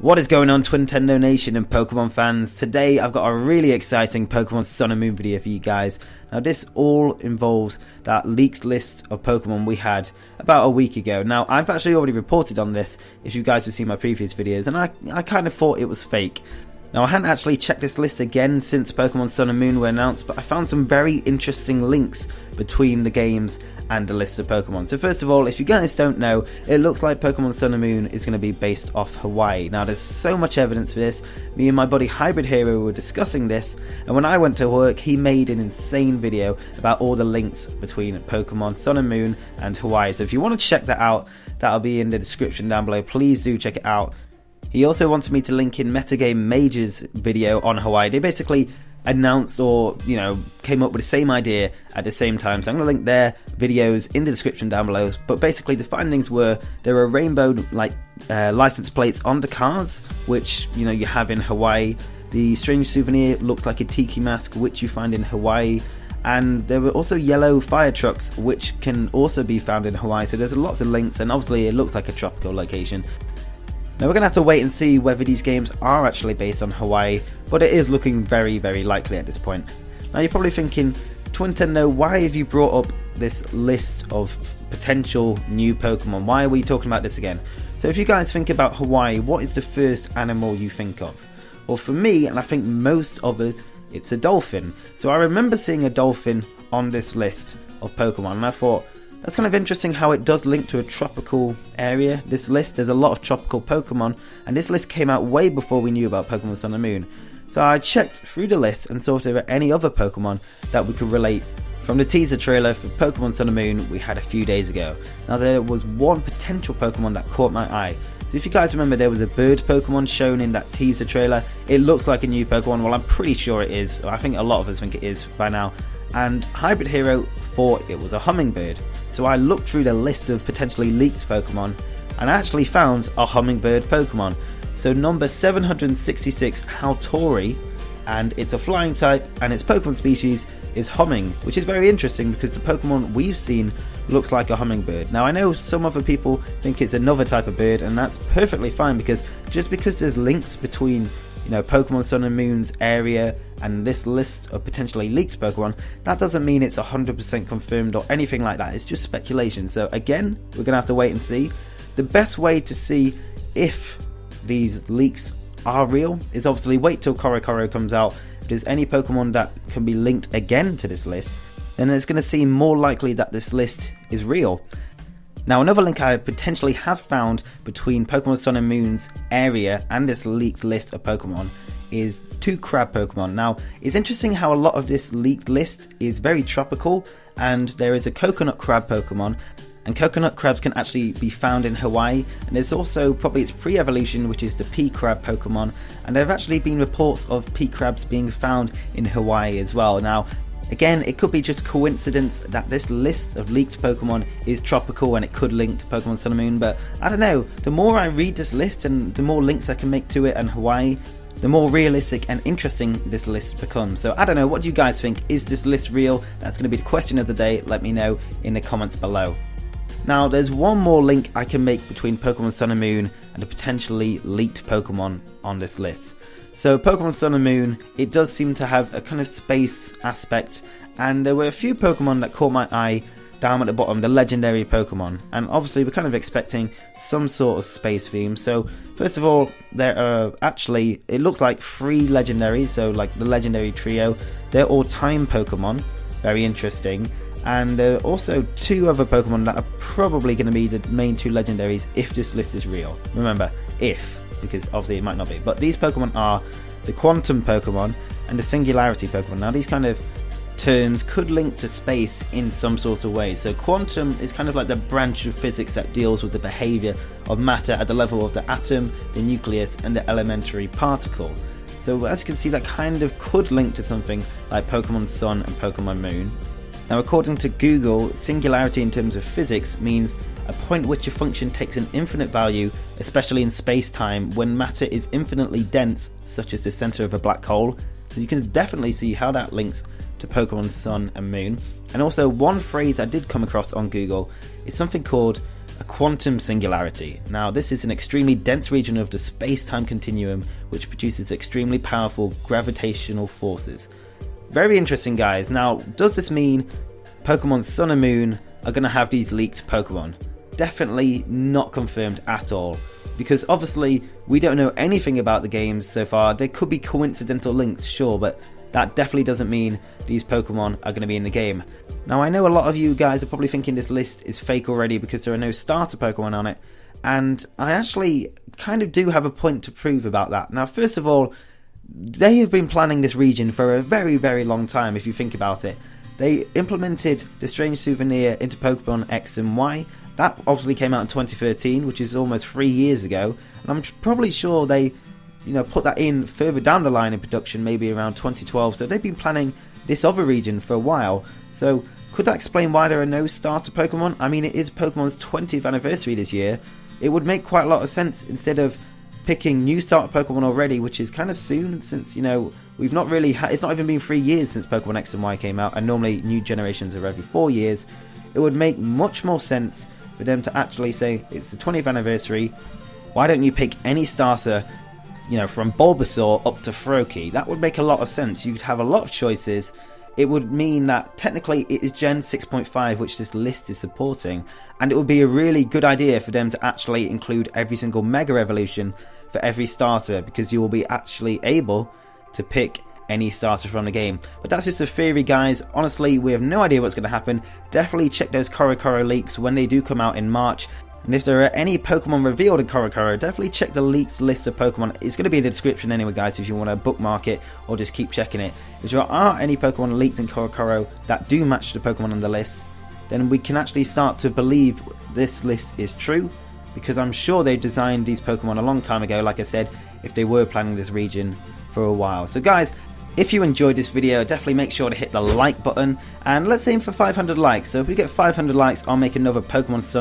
What is going on, Twintendo Nation and Pokemon fans? Today I've got a really exciting Pokemon Sun and Moon video for you guys. Now this all involves that leaked list of Pokemon we had about a week ago. Now I've actually already reported on this if you guys have seen my previous videos, and I kind of thought it was fake. Now I hadn't actually checked this list again since Pokemon Sun and Moon were announced, but I found some very interesting links between the games and the list of Pokemon. So first of all, if you guys don't know, it looks like Pokemon Sun and Moon is going to be based off Hawaii. Now there's so much evidence for this. Me and my buddy Hybrid Hero were discussing this, and when I went to work he made an insane video about all the links between Pokemon Sun and Moon and Hawaii. So if you want to check that out, that'll be in the description down below. Please do check it out. He also wanted me to link in Metagame Major's video on Hawaii. They basically announced or, came up with the same idea at the same time. So I'm going to link their videos in the description down below. But basically the findings were there were rainbow license plates on the cars, which, you have in Hawaii. The strange souvenir looks like a tiki mask, which you find in Hawaii. And there were also yellow fire trucks, which can also be found in Hawaii. So there's lots of links, and obviously it looks like a tropical location. Now we're going to have to wait and see whether these games are actually based on Hawaii, but it is looking very, very likely at this point. Now you're probably thinking, Twintendo, why have you brought up this list of potential new Pokemon? Why are we talking about this again? So if you guys think about Hawaii, what is the first animal you think of? Well, for me, and I think most of us, it's a dolphin. So I remember seeing a dolphin on this list of Pokemon, and I thought, that's kind of interesting how it does link to a tropical area. This list, there's a lot of tropical Pokemon, and this list came out way before we knew about Pokemon Sun and Moon. So I checked through the list and saw if there were any other Pokemon that we could relate from the teaser trailer for Pokemon Sun and Moon we had a few days ago. Now there was one potential Pokemon that caught my eye. So if you guys remember, there was a bird Pokemon shown in that teaser trailer. It looks like a new Pokemon. Well, I'm pretty sure it is. I think a lot of us think it is by now. And Hybrid Hero thought it was a hummingbird. So I looked through the list of potentially leaked Pokemon and I actually found a hummingbird Pokemon. So number 766, Haltori, and it's a flying type, and its Pokemon species is humming, which is very interesting because the Pokemon we've seen looks like a hummingbird. Now I know some other people think it's another type of bird, and that's perfectly fine, because just because there's links between Pokemon Sun and Moon's area and this list of potentially leaked Pokemon, that doesn't mean it's 100% confirmed or anything like that. It's just speculation. So again, we're going to have to wait and see. The best way to see if these leaks are real is obviously wait till Korokoro comes out. If there's any Pokemon that can be linked again to this list, then it's going to seem more likely that this list is real. Now another link I potentially have found between Pokemon Sun and Moon's area and this leaked list of Pokemon is two crab Pokemon. Now it's interesting how a lot of this leaked list is very tropical, and there is a coconut crab Pokemon, and coconut crabs can actually be found in Hawaii, and there's also probably its pre-evolution, which is the pea crab Pokemon, and there have actually been reports of pea crabs being found in Hawaii as well. Now again, it could be just coincidence that this list of leaked Pokemon is tropical and it could link to Pokemon Sun and Moon, but I don't know, the more I read this list and the more links I can make to it and Hawaii, the more realistic and interesting this list becomes. So I don't know, what do you guys think? Is this list real? That's going to be the question of the day. Let me know in the comments below. Now there's one more link I can make between Pokemon Sun and Moon and the potentially leaked Pokemon on this list. So Pokemon Sun and Moon, it does seem to have a kind of space aspect, and there were a few Pokemon that caught my eye down at the bottom, the legendary Pokemon, and obviously we're kind of expecting some sort of space theme. So first of all, there are actually, it looks like 3 legendaries, so like the legendary trio. They're all time Pokemon, very interesting. And there are also 2 other Pokemon that are probably going to be the main 2 legendaries if this list is real. Remember, if, because obviously it might not be. But these Pokemon are the Quantum Pokemon and the Singularity Pokemon. Now these kind of terms could link to space in some sort of way. So Quantum is kind of like the branch of physics that deals with the behavior of matter at the level of the atom, the nucleus, and the elementary particle. So as you can see, that kind of could link to something like Pokemon Sun and Pokemon Moon. Now according to Google, singularity in terms of physics means a point at which a function takes an infinite value, especially in space-time, when matter is infinitely dense, such as the center of a black hole. So you can definitely see how that links to Pokemon Sun and Moon. And also one phrase I did come across on Google is something called a quantum singularity. Now, this is an extremely dense region of the space-time continuum which produces extremely powerful gravitational forces. Very interesting, guys. Now, does this mean Pokemon Sun and Moon are going to have these leaked Pokemon? Definitely not confirmed at all, because obviously we don't know anything about the games so far. There could be coincidental links, sure, but that definitely doesn't mean these Pokemon are going to be in the game. Now, I know a lot of you guys are probably thinking this list is fake already because there are no starter Pokemon on it, and I actually kind of do have a point to prove about that. Now, first of all, they have been planning this region for a very, very long time if you think about it. They implemented the Strange Souvenir into Pokemon X and Y. That obviously came out in 2013, which is almost 3 years ago, and I'm probably sure they put that in further down the line in production, maybe around 2012, so they've been planning this other region for a while. So could that explain why there are no starter Pokemon? I mean, it is Pokemon's 20th anniversary this year. It would make quite a lot of sense instead of picking new starter Pokemon already, which is kind of soon, since we've not really it's not even been 3 years since Pokemon X and Y came out, and normally new generations are every 4 years. It would make much more sense for them to actually say it's the 20th anniversary. Why don't you pick any starter, from Bulbasaur up to Froakie? That would make a lot of sense. You'd have a lot of choices. It would mean that technically it is Gen 6.5 which this list is supporting, and it would be a really good idea for them to actually include every single Mega Evolution for every starter, because you will be actually able to pick any starter from the game. But that's just a theory, guys. Honestly, we have no idea what's going to happen. Definitely check those Korokoro leaks when they do come out in March. And if there are any Pokemon revealed in Korokoro, definitely check the leaked list of Pokemon. It's going to be in the description anyway, guys, if you want to bookmark it or just keep checking it. If there are any Pokemon leaked in Korokoro that do match the Pokemon on the list, then we can actually start to believe this list is true, because I'm sure they designed these Pokemon a long time ago, like I said, if they were planning this region for a while. So guys, if you enjoyed this video, definitely make sure to hit the like button, and let's aim for 500 likes. So if we get 500 likes, I'll make another Pokemon Sun